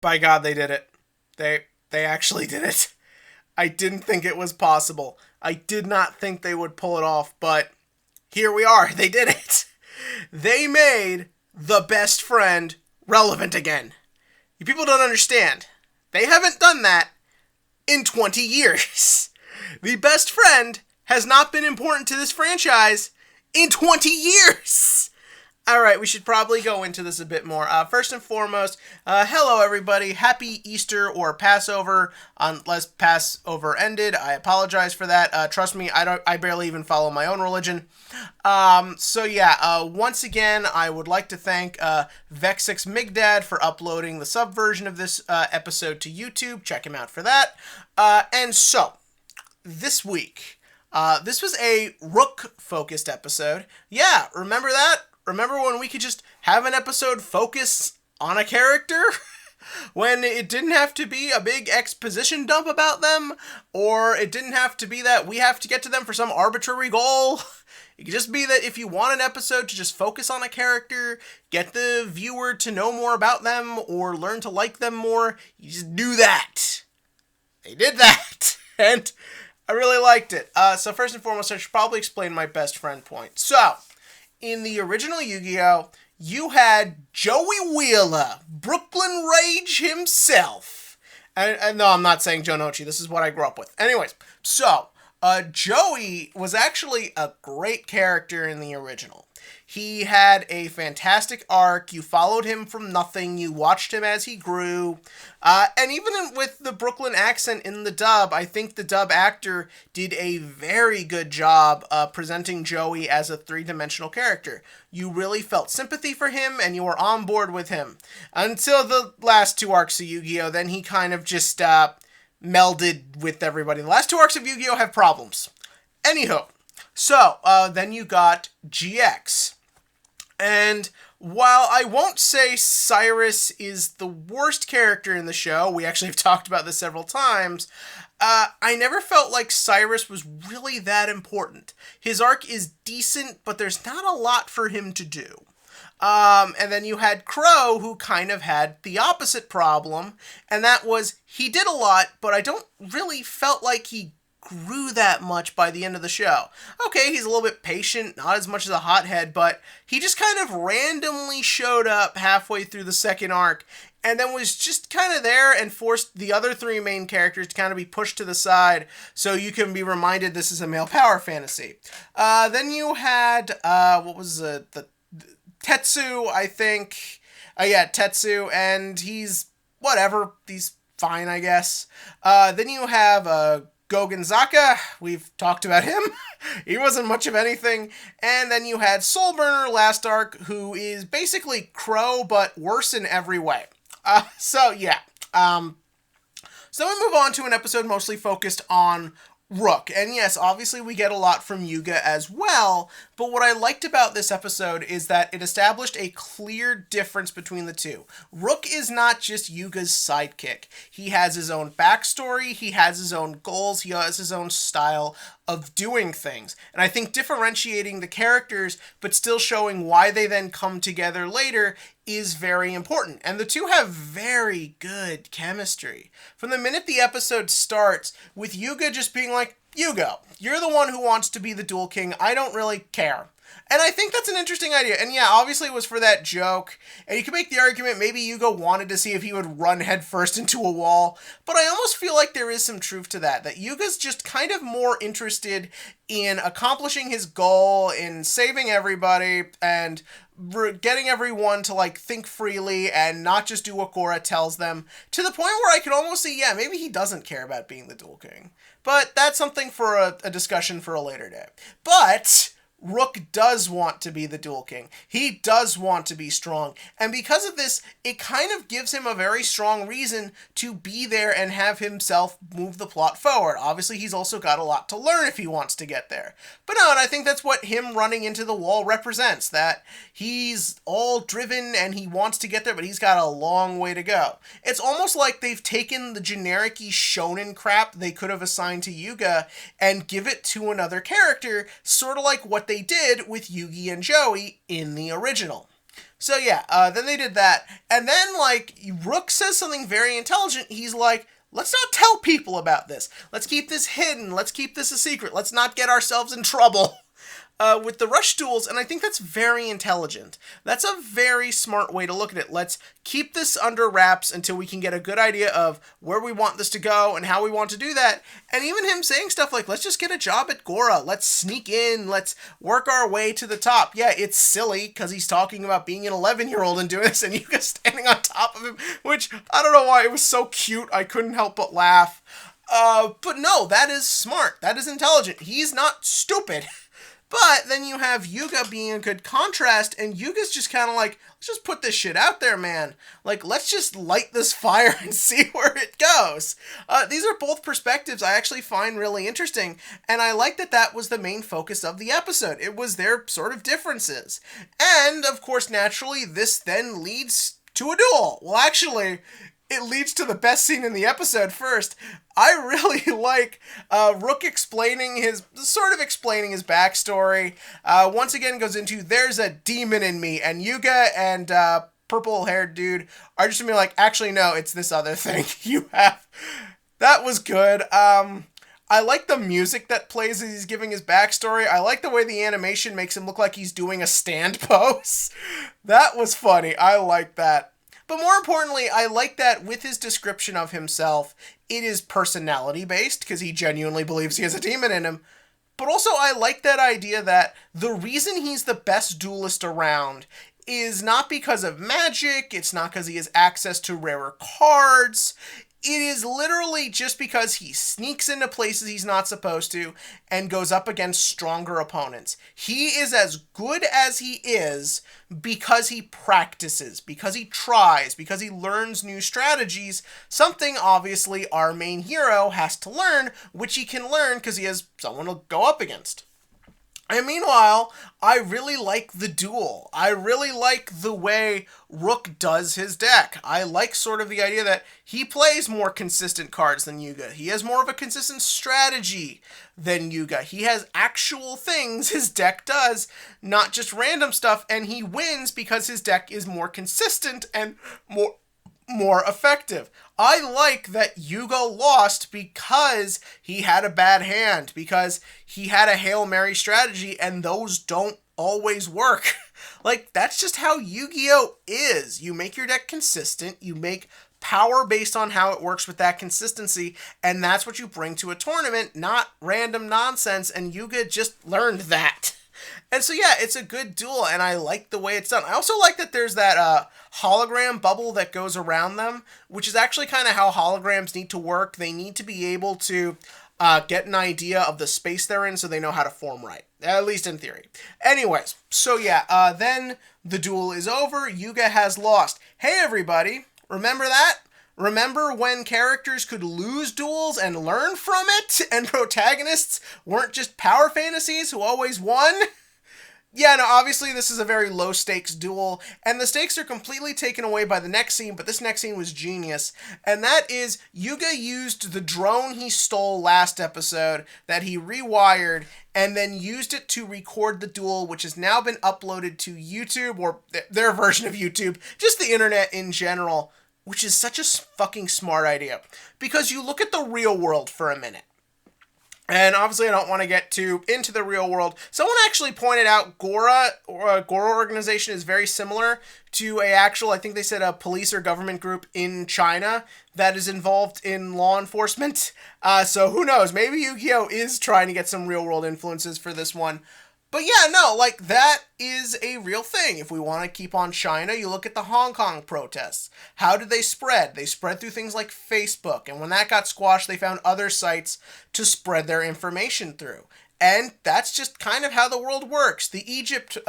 By God, they did it. They actually did it. I didn't think it was possible. I did not think they would pull it off, but here we are. They did it. They made the best friend relevant again. You people don't understand. They haven't done that in 20 years. The best friend has not been important to this franchise in 20 years. All right, we should probably go into this a bit more. First and foremost, hello everybody. Happy Easter or Passover, unless Passover ended. I apologize for that. Trust me, I barely even follow my own religion. Once again, I would like to thank Vex6 Migdad for uploading the subversion of this episode to YouTube. Check him out for that. This week, this was a Rook-focused episode. Yeah, remember that? Remember when we could just have an episode focus on a character? When it didn't have to be a big exposition dump about them? Or it didn't have to be that we have to get to them for some arbitrary goal? It could just be that if you want an episode to just focus on a character, get the viewer to know more about them, or learn to like them more, you just do that. They did that. And I really liked it. So first and foremost, I should probably explain my best friend point. So, in the original Yugioh, you had Joey Wheeler, Brooklyn Rage himself. And no, I'm not saying Joe Nochi. This is what I grew up with. Anyways, Joey was actually a great character in the original. He had a fantastic arc. You followed him from nothing. You watched him as he grew. And even with the Brooklyn accent in the dub, I think the dub actor did a very good job presenting Joey as a three-dimensional character. You really felt sympathy for him, and you were on board with him. Until the last two arcs of Yu-Gi-Oh! Then he kind of just melded with everybody. The last two arcs of Yu-Gi-Oh! Have problems. Anywho, then you got GX. And while I won't say Cyrus is the worst character in the show, we actually have talked about this several times, I never felt like Cyrus was really that important. His arc is decent, but there's not a lot for him to do. And then you had Crow, who kind of had the opposite problem, and that was he did a lot, but I don't really felt like he grew that much by the end of the show. Okay, he's a little bit patient, not as much as a hothead, but he just kind of randomly showed up halfway through the second arc, and then was just kind of there and forced the other three main characters to kind of be pushed to the side so you can be reminded this is a male power fantasy. Then you had, the Tetsu, I think. Tetsu, and he's whatever. He's fine, I guess. Then you have Goganzaka, we've talked about him. He wasn't much of anything. And then you had Soulburner last arc, who is basically Crow, but worse in every way. So we move on to an episode mostly focused on Rook. And yes, obviously we get a lot from Yuga as well, but what I liked about this episode is that it established a clear difference between the two. Rook is not just Yuga's sidekick. He has his own backstory, he has his own goals, he has his own style of doing things. And I think differentiating the characters, but still showing why they then come together later is very important. And the two have very good chemistry. From the minute the episode starts, with Yuga just being like, Yugioh, you're the one who wants to be the Duel King. I don't really care. And I think that's an interesting idea. And yeah, obviously it was for that joke. And you can make the argument maybe Yugioh wanted to see if he would run headfirst into a wall. But I almost feel like there is some truth to that. That Yuga's just kind of more interested in accomplishing his goal, in saving everybody, and getting everyone to think freely and not just do what Korra tells them, to the point where I could almost see, yeah, maybe he doesn't care about being the Duel King. But that's something for a discussion for a later day. But Rook does want to be the Duel King. He does want to be strong. And because of this, it kind of gives him a very strong reason to be there and have himself move the plot forward. Obviously, he's also got a lot to learn if he wants to get there. But no, and I think that's what him running into the wall represents, that he's all driven and he wants to get there, but he's got a long way to go. It's almost like they've taken the generic-y shonen crap they could have assigned to Yuga and give it to another character, sort of like what they did with Yugi and Joey in the original. So yeah, then they did that. And then, like, Rook says something very intelligent. He's like, let's not tell people about this. Let's keep this hidden. Let's keep this a secret. Let's not get ourselves in trouble. With the rush duels, and I think that's very intelligent. That's a very smart way to look at it. Let's keep this under wraps until we can get a good idea of where we want this to go and how we want to do that. And even him saying stuff like, let's just get a job at Gora. Let's sneak in. Let's work our way to the top. Yeah, it's silly because he's talking about being an 11-year-old and doing this, and Yuga standing on top of him, which I don't know why. It was so cute. I couldn't help but laugh. But no, that is smart. That is intelligent. He's not stupid. But then you have Yuga being a good contrast, and Yuga's just kind of like, let's just put this shit out there, man. Like, let's just light this fire and see where it goes. These are both perspectives I actually find really interesting, and I like that that was the main focus of the episode. It was their sort of differences. And, of course, naturally, this then leads to a duel. Well, actually, it leads to the best scene in the episode first. I really like Rook explaining his backstory. Once again goes into, there's a demon in me, and Yuga and purple-haired dude are just gonna be like, actually, no, it's this other thing you have. That was good. I like the music that plays as he's giving his backstory. I like the way the animation makes him look like he's doing a stand pose. That was funny. I like that. But more importantly, I like that with his description of himself, it is personality-based, because he genuinely believes he has a demon in him. But also, I like that idea that the reason he's the best duelist around is not because of magic, it's not because he has access to rarer cards. It is literally just because he sneaks into places he's not supposed to and goes up against stronger opponents. He is as good as he is because he practices, because he tries, because he learns new strategies, something obviously our main hero has to learn, which he can learn because he has someone to go up against. And meanwhile, I really like the duel. I really like the way Rook does his deck. I like sort of the idea that he plays more consistent cards than Yuga. He has more of a consistent strategy than Yuga. He has actual things his deck does, not just random stuff, and he wins because his deck is more consistent and more effective. I like that Yugioh lost because he had a bad hand, because he had a Hail Mary strategy, and those don't always work. Like, that's just how Yu-Gi-Oh! Is. You make your deck consistent, you make power based on how it works with that consistency, and that's what you bring to a tournament, not random nonsense, and Yuga just learned that. And so yeah, it's a good duel, and I like the way it's done. I also like that there's that hologram bubble that goes around them, which is actually kind of how holograms need to work. They need to be able to get an idea of the space they're in so they know how to form right, at least in theory. Anyways, so yeah, then the duel is over. Yuga has lost. Hey everybody, remember that? Remember when characters could lose duels and learn from it, and protagonists weren't just power fantasies who always won? Yeah, no, obviously this is a very low-stakes duel, and the stakes are completely taken away by the next scene, but this next scene was genius, and that is Yuga used the drone he stole last episode that he rewired, and then used it to record the duel, which has now been uploaded to YouTube, or their version of YouTube, just the internet in general, which is such a fucking smart idea. Because you look at the real world for a minute. And obviously I don't want to get too into the real world. Someone actually pointed out Gora organization is very similar to I think they said a police or government group in China that is involved in law enforcement. So who knows? Maybe Yu-Gi-Oh! Is trying to get some real world influences for this one. But yeah, no, like, that is a real thing. If we want to keep on China, you look at the Hong Kong protests. How did they spread? They spread through things like Facebook, and when that got squashed, they found other sites to spread their information through. And that's just kind of how the world works. The Egypt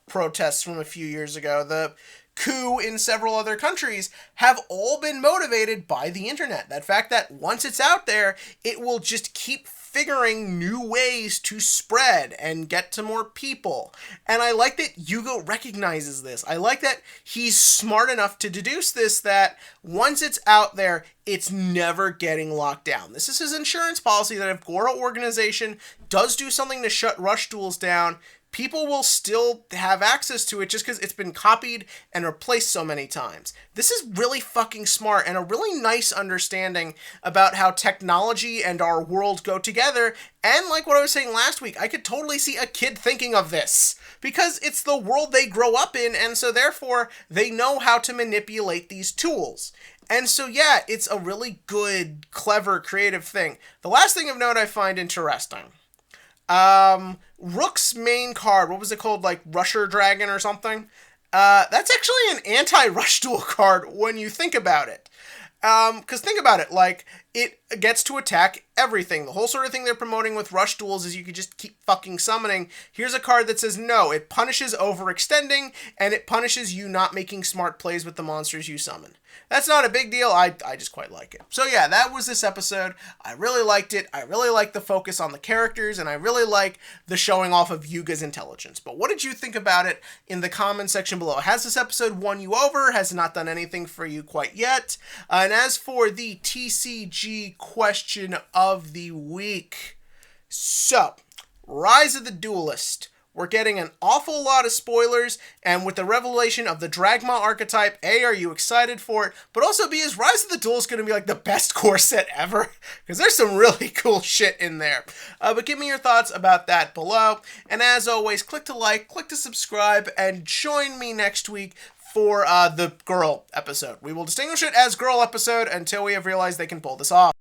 protests from a few years ago, the coup in several other countries, have all been motivated by the internet. That fact that once it's out there, it will just keep figuring new ways to spread and get to more people. And I like that Yugioh recognizes this. I like that he's smart enough to deduce this, that once it's out there, it's never getting locked down. This is his insurance policy that if Gora organization does do something to shut rush duels down, people will still have access to it just because it's been copied and replaced so many times. This is really fucking smart and a really nice understanding about how technology and our world go together. And like what I was saying last week, I could totally see a kid thinking of this because it's the world they grow up in, and so therefore they know how to manipulate these tools. And so, yeah, it's a really good, clever, creative thing. The last thing of note I find interesting. Rook's main card, what was it called? Like Rusher Dragon or something? That's actually an anti-rush duel card when you think about it. Because think about it, like, it gets to attack everything. The whole sort of thing they're promoting with rush duels is you could just keep fucking summoning. Here's a card that says no, it punishes overextending, and it punishes you not making smart plays with the monsters you summon. That's not a big deal, I just quite like it. So yeah, that was this episode. I really liked it. I really like the focus on the characters, and I really like the showing off of Yugioh's intelligence. But what did you think about it in the comment section below? Has this episode won you over? Has it not done anything for you quite yet? And as for the TCG question of the week, so, Rise of the Duelist. We're getting an awful lot of spoilers, and with the revelation of the Dragma archetype, A, are you excited for it? But also, B, is Rise of the Duelist going to be like the best core set ever? Because there's some really cool shit in there. But give me your thoughts about that below. And as always, click to like, click to subscribe, and join me next week for the girl episode. We will distinguish it as girl episode until we have realized they can pull this off.